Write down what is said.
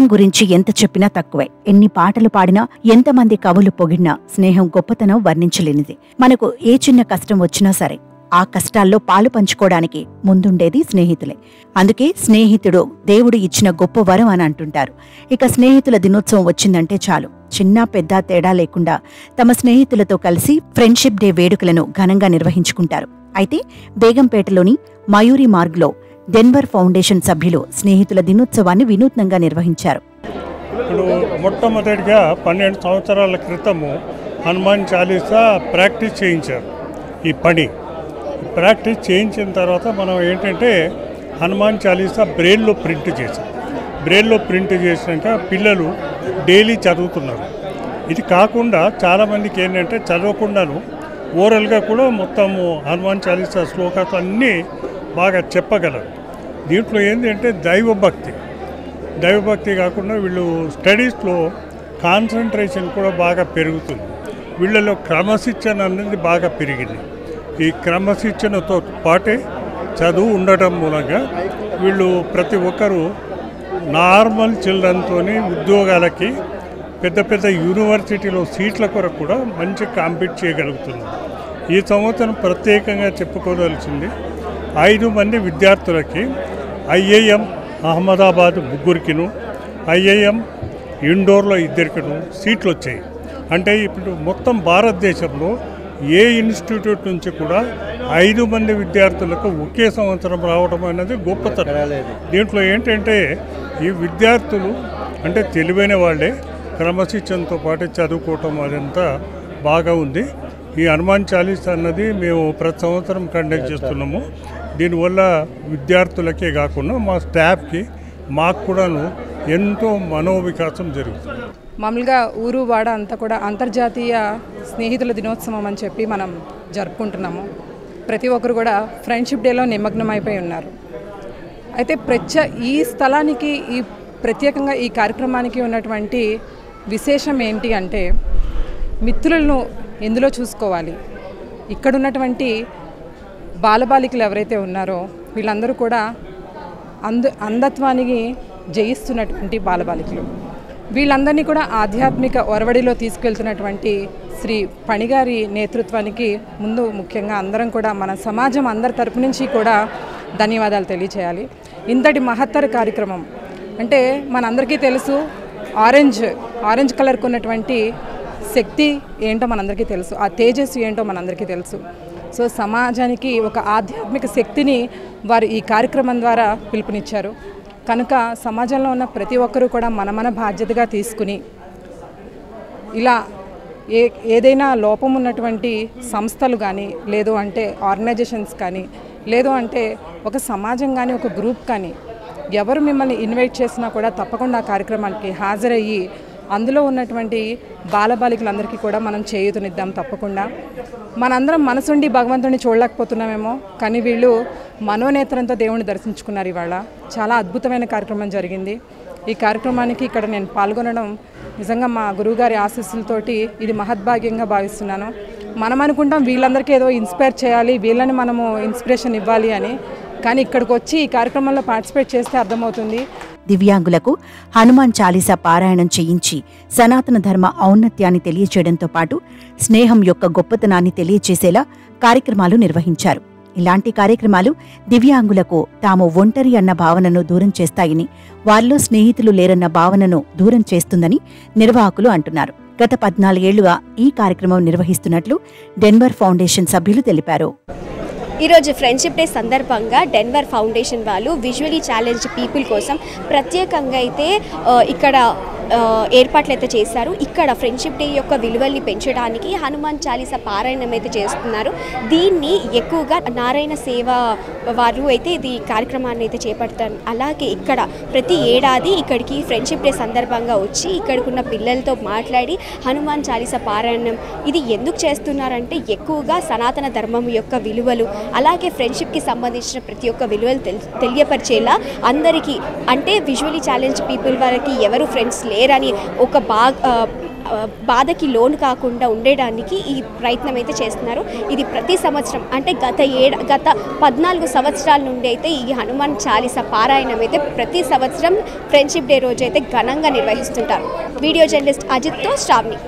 స్నేహం గురించి ఎంత చెప్పినా తక్కువే. ఎన్ని పాటలు పాడినా, ఎంతమంది కవులు పొగిడినా స్నేహం గొప్పతనం వర్ణించలేనిది. మనకు ఏ చిన్న కష్టం వచ్చినా సరే ఆ కష్టాల్లో పాలు పంచుకోవడానికి ముందుండేది స్నేహితులే. అందుకే స్నేహితుడు దేవుడు ఇచ్చిన గొప్ప వరం అని అంటుంటారు. ఇక స్నేహితుల దినోత్సవం వచ్చిందంటే చాలు, చిన్న పెద్ద తేడా లేకుండా తమ స్నేహితులతో కలిసి ఫ్రెండ్షిప్ డే వేడుకలను ఘనంగా నిర్వహించుకుంటారు. అయితే బేగంపేటలోని మయూరి మార్గ్లో డెన్వర్ ఫౌండేషన్ సభ్యులు స్నేహితుల దినోత్సవాన్ని వినూత్నంగా నిర్వహించారు. ఇప్పుడు మొట్టమొదటిగా 12 సంవత్సరాల క్రితము హనుమాన్ చాలీసా ప్రాక్టీస్ చేయించారు. ఈ పని ప్రాక్టీస్ చేయించిన తర్వాత మనం ఏంటంటే హనుమాన్ చాలీసా బ్రెయిల్లో ప్రింట్ చేశాం. బ్రెయిల్లో ప్రింట్ చేసినాక పిల్లలు డైలీ చదువుతున్నారు. ఇది కాకుండా చాలామందికి ఏంటంటే చదవకుండాను ఓరల్గా కూడా మొత్తము హనుమాన్ చాలీసా శ్లోకాలు అన్నీ బాగా చెప్పగలరు. దీంట్లో ఏంటంటే దైవభక్తి కాకుండా వీళ్ళు స్టడీస్లో కాన్సన్ట్రేషన్ కూడా బాగా పెరుగుతుంది. వీళ్ళలో క్రమశిక్షణ అనేది బాగా పెరిగింది. ఈ క్రమశిక్షణతో పాటే చదువు ఉండటం మూలంగా వీళ్ళు ప్రతి ఒక్కరూ నార్మల్ చిల్డ్రన్తో ఉద్యోగాలకి పెద్ద పెద్ద యూనివర్సిటీలో సీట్ల కొరకు కూడా మంచి కాంపీట్ చేయగలుగుతున్నారు. ఈ సంవత్సరం ప్రత్యేకంగా చెప్పుకోవాల్సింది 5 మంది విద్యార్థులకి ఐఐఎం అహ్మదాబాద్ 3కిను, ఐఐఎం ఇండోర్లో 2కిను సీట్లు వచ్చాయి. అంటే ఇప్పుడు మొత్తం భారతదేశంలో ఏ ఇన్స్టిట్యూట్ నుంచి కూడా 5 మంది విద్యార్థులకు ఒకే సంవత్సరం రావడం అనేది గొప్పతనం. దీంట్లో ఏంటంటే ఈ విద్యార్థులు అంటే తెలివైన వాళ్ళే, క్రమశిక్షణతో పాటు చదువుకోవటం అదంతా బాగా ఉంది. ఈ హనుమాన్ చాలీసా అన్నది మేము ప్రతి సంవత్సరం కండక్ట్ చేస్తున్నాము. దీనివల్ల విద్యార్థులకే కాకుండా మా స్టాఫ్కి మాకు కూడాను ఎంతో మనోవికాసం జరుగుతుంది. మామూలుగా ఊరు వాడ అంతా కూడా అంతర్జాతీయ స్నేహితుల దినోత్సవం అని చెప్పి మనం జరుపుకుంటున్నాము. ప్రతి ఒక్కరు కూడా ఫ్రెండ్షిప్ డేలో నిమగ్నం అయిపోయి ఉన్నారు. అయితే ఈ స్థలానికి ప్రత్యేకంగా ఈ కార్యక్రమానికి ఉన్నటువంటి విశేషం ఏంటి అంటే మిత్రులను ఎందులో చూసుకోవాలి. ఇక్కడ ఉన్నటువంటి బాలబాలికలు ఎవరైతే ఉన్నారో వీళ్ళందరూ కూడా అంధత్వానికి జయిస్తున్నటువంటి బాలబాలికలు. వీళ్ళందరినీ కూడా ఆధ్యాత్మిక ఒరవడిలో తీసుకెళ్తున్నటువంటి శ్రీ పణిగారి నేతృత్వానికి ముందు ముఖ్యంగా అందరం కూడా మన సమాజం అందరి తరపు నుంచి కూడా ధన్యవాదాలు తెలియచేయాలి. ఇంతటి మహత్తర కార్యక్రమం అంటే మనందరికీ తెలుసు, ఆరెంజ్ కలర్కు ఉన్నటువంటి శక్తి ఏంటో మనందరికీ తెలుసు, ఆ తేజస్సు ఏంటో మనందరికీ తెలుసు. సో సమాజానికి ఒక ఆధ్యాత్మిక శక్తిని వారు ఈ కార్యక్రమం ద్వారా పిలుపునిచ్చారు. కనుక సమాజంలో ఉన్న ప్రతి ఒక్కరూ కూడా మన బాధ్యతగా తీసుకుని ఇలా ఏదైనా లోపం ఉన్నటువంటి సంస్థలు కానీ, లేదు అంటే ఆర్గనైజేషన్స్ కానీ, లేదు అంటే ఒక సమాజం కానీ, ఒక గ్రూప్ కానీ ఎవరు మిమ్మల్ని ఇన్వైట్ చేసినా కూడా తప్పకుండా ఆ కార్యక్రమానికి హాజరయ్యి అందులో ఉన్నటువంటి బాలబాలికలందరికీ కూడా మనం చేయూతనిద్దాం. తప్పకుండా మనందరం మనసుండి భగవంతుడిని చూడలేకపోతున్నామేమో, కానీ వీళ్ళు మనోనేత్రంతో దేవుణ్ణి దర్శించుకున్నారు. ఇవాళ చాలా అద్భుతమైన కార్యక్రమం జరిగింది. ఈ కార్యక్రమానికి ఇక్కడ నేను పాల్గొనడం నిజంగా మా గురువుగారి ఆశీస్సులతోటి ఇది మహద్భాగ్యంగా భావిస్తున్నాను. మనం అనుకుంటాం వీళ్ళందరికీ ఏదో ఇన్స్పైర్ చేయాలి, వీళ్ళని మనము ఇన్స్పిరేషన్ ఇవ్వాలి అని, కానీ ఇక్కడికి వచ్చి ఈ కార్యక్రమంలో పార్టిసిపేట్ చేస్తే అర్థమవుతుంది. దివ్యాంగులకు హనుమాన్ చాలీసా పారాయణం చేయించి సనాతన ధర్మ ఔన్నత్యాన్ని తెలియచేయడంతో పాటు స్నేహం యొక్క గొప్పతనాన్ని తెలియచేసేలా కార్యక్రమాలు నిర్వహించారు. ఇలాంటి కార్యక్రమాలు దివ్యాంగులకు తాము ఒంటరి అన్న భావనను దూరం చేస్తాయని, వారిలో స్నేహితులు లేరన్న భావనను దూరం చేస్తుందని నిర్వాహకులు అంటున్నారు. గత 14 ఏళ్లుగా ఈ కార్యక్రమం నిర్వహిస్తున్నట్లు డెన్వర్ ఫౌండేషన్ సభ్యులు తెలిపారు. ఈరోజు ఫ్రెండ్షిప్ డే సందర్భంగా డెన్వర్ ఫౌండేషన్ వాళ్ళు విజువలీ ఛాలెంజ్డ్ పీపుల్ కోసం ప్రత్యేకంగా అయితే ఇక్కడ ఏర్పాట్లు అయితే చేశారు. ఇక్కడ ఫ్రెండ్షిప్ డే యొక్క విలువల్ని పెంచడానికి హనుమాన్ చాలీసా పారాయణం అయితే చేస్తున్నారు. దీన్ని ఎక్కువగా నారాయణ సేవ వారు అయితే ఇది కార్యక్రమాన్ని అయితే చేపడతారు. అలాగే ఇక్కడ ప్రతి ఏడాది ఇక్కడికి ఫ్రెండ్షిప్ డే సందర్భంగా వచ్చి ఇక్కడికున్న పిల్లలతో మాట్లాడి హనుమాన్ చాలీసా పారాయణం ఇది ఎందుకు చేస్తున్నారంటే ఎక్కువగా సనాతన ధర్మం యొక్క విలువలు, అలాగే ఫ్రెండ్షిప్కి సంబంధించిన ప్రతి ఒక్క విలువలు తెలియపరిచేలా అందరికీ, అంటే విజువలీ ఛాలెంజ్ పీపుల్ వారికి ఎవరు ఫ్రెండ్స్ లేరని ఒక బాధకి లోను కాకుండా ఉండడానికి ఈ ప్రయత్నం అయితే చేస్తున్నారు. ఇది ప్రతి సంవత్సరం అంటే గత 14 సంవత్సరాల నుండి అయితే ఈ హనుమాన్ చాలీసా పారాయణం అయితే ప్రతి సంవత్సరం ఫ్రెండ్షిప్ డే రోజు అయితే ఘనంగా నిర్వహిస్తుంటారు. వీడియో జర్నలిస్ట్ అజిత్తో శ్రావణి.